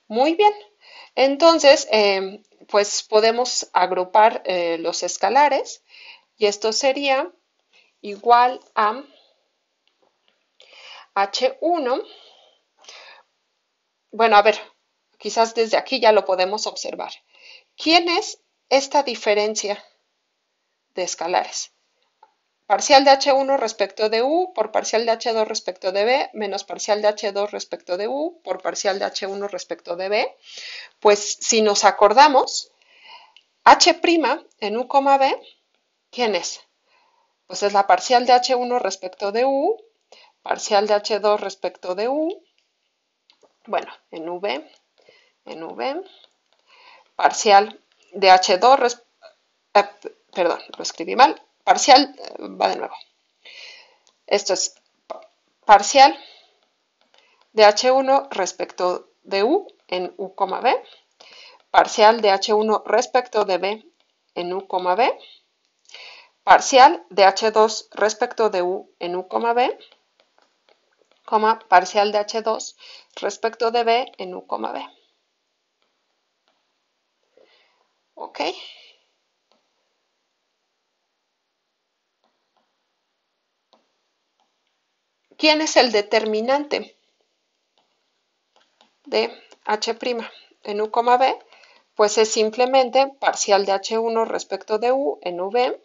Muy bien. Entonces, pues podemos agrupar los escalares y esto sería igual a H1. Bueno, a ver, quizás desde aquí ya lo podemos observar. ¿Quién es esta diferencia de escalares? Parcial de H1 respecto de U por parcial de H2 respecto de B menos parcial de H2 respecto de U por parcial de H1 respecto de B. Pues si nos acordamos, H' en U, B, ¿quién es? Pues es la parcial de H1 respecto de U, parcial de H2 respecto de U, bueno, en V, parcial de H2, perdón, lo escribí mal, parcial, va de nuevo. Esto es parcial de H1 respecto de U en U, B, parcial de H1 respecto de B en U, B, parcial de H2 respecto de U en U, B, parcial de H2 respecto de B en U, B. ¿Ok? ¿Quién es el determinante de H' en U, B? Pues es simplemente parcial de H1 respecto de U en V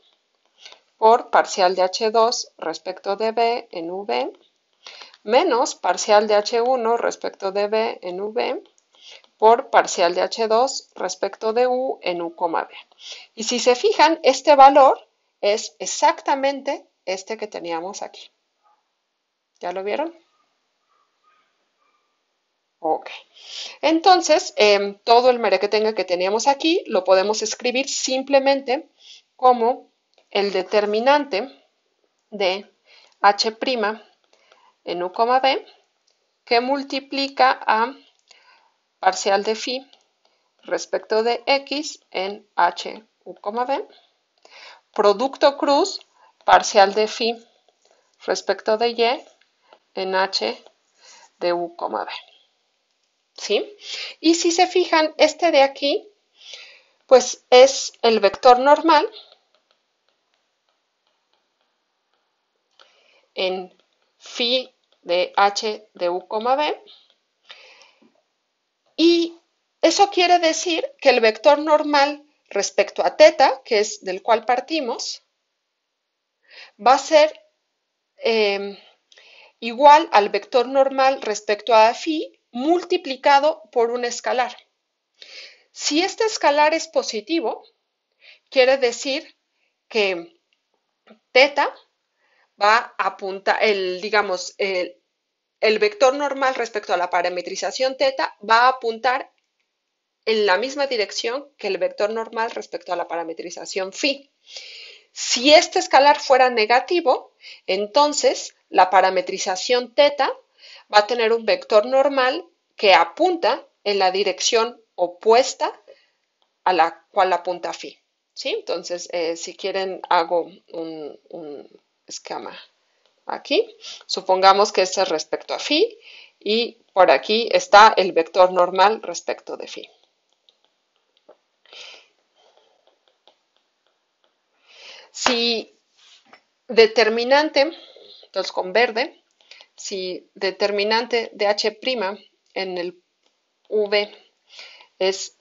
por parcial de H2 respecto de B en V menos parcial de H1 respecto de B en V por parcial de H2 respecto de U en U, B. Y si se fijan, este valor es exactamente este que teníamos aquí. ¿Ya lo vieron? Ok. Entonces, todo el merequetengue que teníamos aquí lo podemos escribir simplemente como el determinante de H' en U, B, que multiplica a parcial de phi respecto de X en H, U, B, producto cruz, parcial de phi respecto de Y en H de U, B. ¿Sí? Y si se fijan, este de aquí, pues es el vector normal en phi de H de U, B. Y eso quiere decir que el vector normal respecto a teta, que es del cual partimos, va a ser igual al vector normal respecto a phi multiplicado por un escalar. Si este escalar es positivo, quiere decir que teta va a apuntar, digamos, el vector normal respecto a la parametrización teta va a apuntar en la misma dirección que el vector normal respecto a la parametrización phi. Si este escalar fuera negativo, entonces la parametrización teta va a tener un vector normal que apunta en la dirección opuesta a la cual apunta phi. ¿Sí? Entonces, si quieren, hago un esquema aquí. Supongamos que este es respecto a phi y por aquí está el vector normal respecto de phi. Si determinante, entonces con verde, si determinante de h' en el v es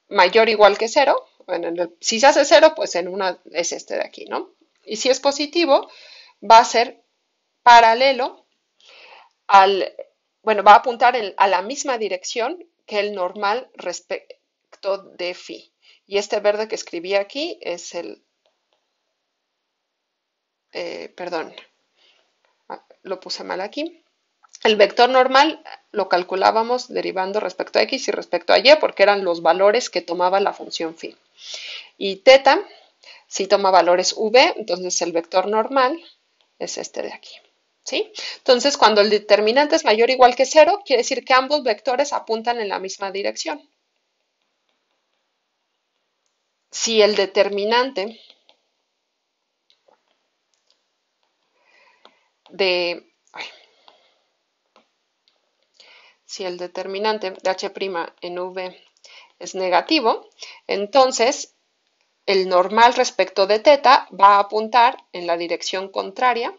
mayor o igual que 0, bueno, si se hace 0, pues en una es este de aquí, ¿no? Y si es positivo, va a ser paralelo bueno, va a apuntar a la misma dirección que el normal respecto de phi. Y este verde que escribí aquí es perdón, lo puse mal aquí. El vector normal lo calculábamos derivando respecto a x y respecto a y porque eran los valores que tomaba la función phi. Y teta, si toma valores v, entonces el vector normal es este de aquí. ¿Sí? Entonces, cuando el determinante es mayor o igual que 0, quiere decir que ambos vectores apuntan en la misma dirección. Si el determinante si el determinante de h' en v es negativo, entonces el normal respecto de teta va a apuntar en la dirección contraria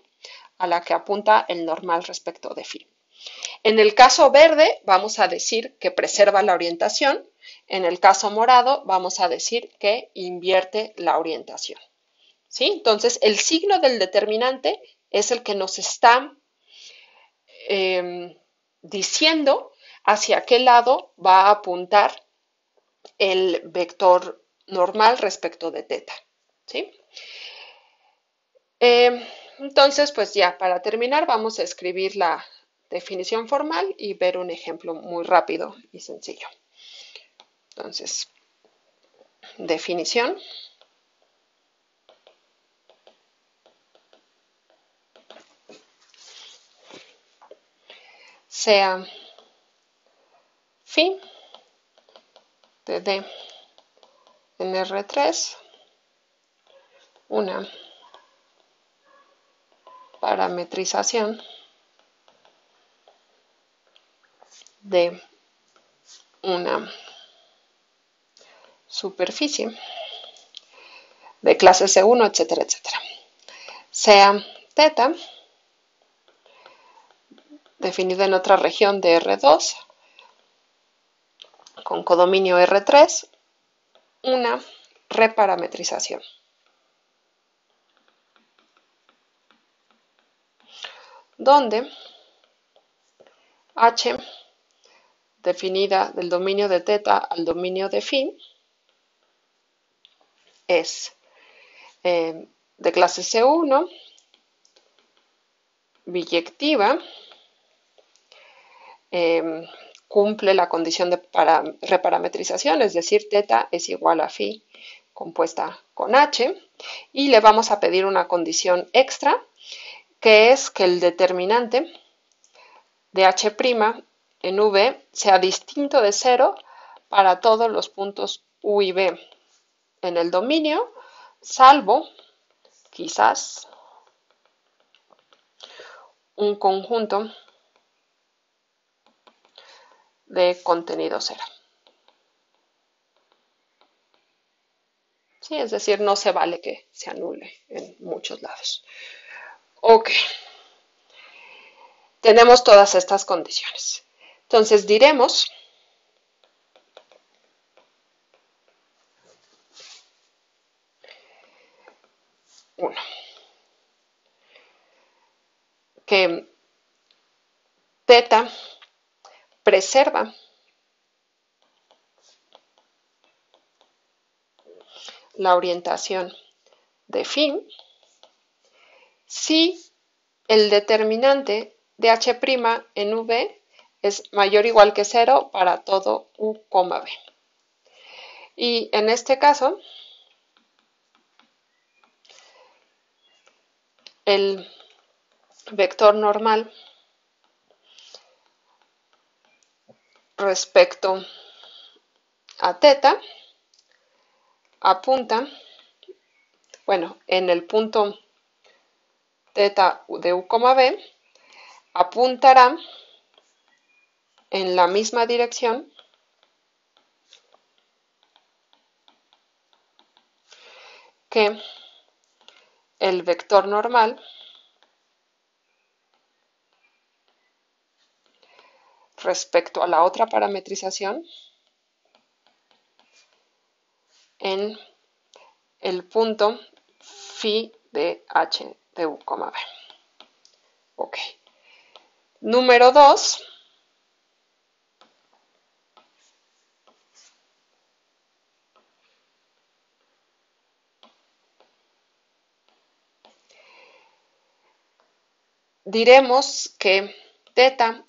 a la que apunta el normal respecto de phi. En el caso verde vamos a decir que preserva la orientación, en el caso morado vamos a decir que invierte la orientación. ¿Sí? Entonces el signo del determinante es el que nos está diciendo hacia qué lado va a apuntar el vector normal respecto de teta. ¿Sí? Entonces, pues ya, para terminar, vamos a escribir la definición formal y ver un ejemplo muy rápido y sencillo. Entonces, definición. Sea phi de D en R3 una parametrización de una superficie de clase C1, etcétera, etcétera. Sea teta definida en otra región de R2 con codominio R3 una reparametrización. Donde H definida del dominio de teta al dominio de phi es de clase C1, biyectiva, cumple la condición de reparametrización, es decir, teta es igual a phi compuesta con h, y le vamos a pedir una condición extra, que es que el determinante de h' en v sea distinto de 0 para todos los puntos u y b en el dominio, salvo, quizás, un conjunto de contenido 0. ¿Sí? Es decir, no se vale que se anule en muchos lados. Ok. Tenemos todas estas condiciones. Entonces diremos 1. Que teta preserva la orientación de phi si el determinante de h' en v es mayor o igual que 0 para todo u, v. Y en este caso, el vector normal respecto a teta apunta, bueno, en el punto teta de u, v, apuntará en la misma dirección que el vector normal respecto a la otra parametrización en el punto phi de h de u, v. Ok. Número 2. Diremos que teta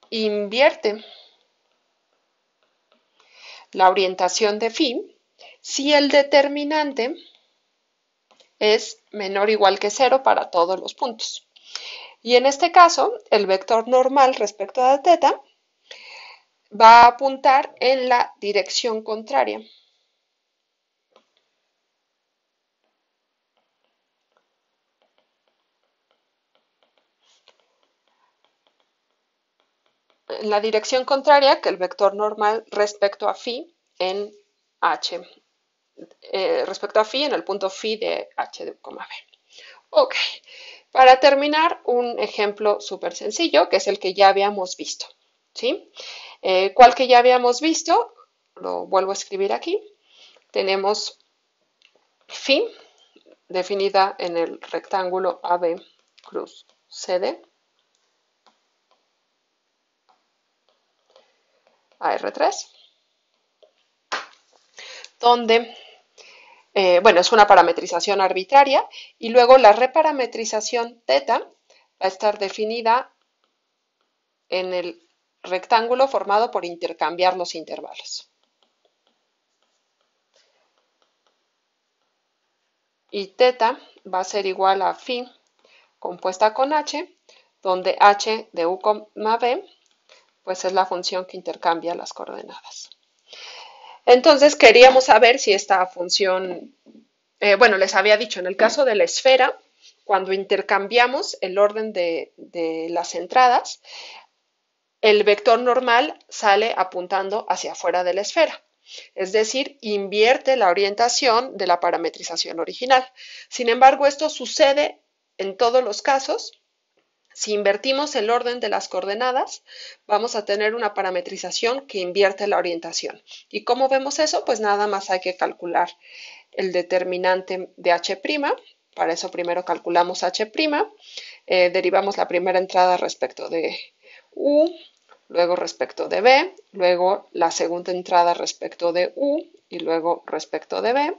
invierte la orientación de phi si el determinante es menor o igual que 0 para todos los puntos. Y en este caso, el vector normal respecto a teta va a apuntar en la dirección contraria. En la dirección contraria que el vector normal respecto a phi en h, respecto a phi en el punto phi de h de u, v. Ok, para terminar, un ejemplo súper sencillo, que es el que ya habíamos visto, ¿sí? ¿Cuál que ya habíamos visto? Lo vuelvo a escribir aquí. Tenemos phi, definida en el rectángulo AB cruz CD, AR3, donde, bueno, es una parametrización arbitraria, y luego la reparametrización teta va a estar definida en el rectángulo formado por intercambiar los intervalos. Y teta va a ser igual a phi compuesta con h, donde h de u, v, pues es la función que intercambia las coordenadas. Entonces queríamos saber si esta función, bueno, les había dicho, en el caso de la esfera, cuando intercambiamos el orden de las entradas, el vector normal sale apuntando hacia afuera de la esfera. Es decir, invierte la orientación de la parametrización original. Sin embargo, esto sucede en todos los casos. Si invertimos el orden de las coordenadas, vamos a tener una parametrización que invierte la orientación. ¿Y cómo vemos eso? Pues nada más hay que calcular el determinante de h'. Para eso primero calculamos h', derivamos la primera entrada respecto de u, luego respecto de b, luego la segunda entrada respecto de u y luego respecto de b.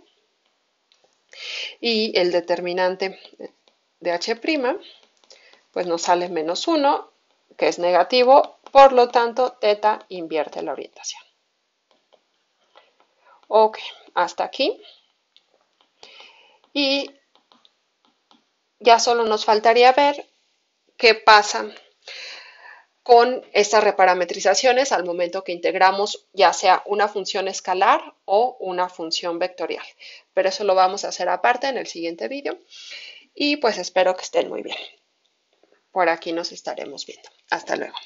Y el determinante de h', pues nos sale menos 1, que es negativo, por lo tanto, teta invierte la orientación. Ok, hasta aquí. Y ya solo nos faltaría ver qué pasa con estas reparametrizaciones al momento que integramos ya sea una función escalar o una función vectorial. Pero eso lo vamos a hacer aparte en el siguiente vídeo. Y pues espero que estén muy bien. Por aquí nos estaremos viendo. Hasta luego.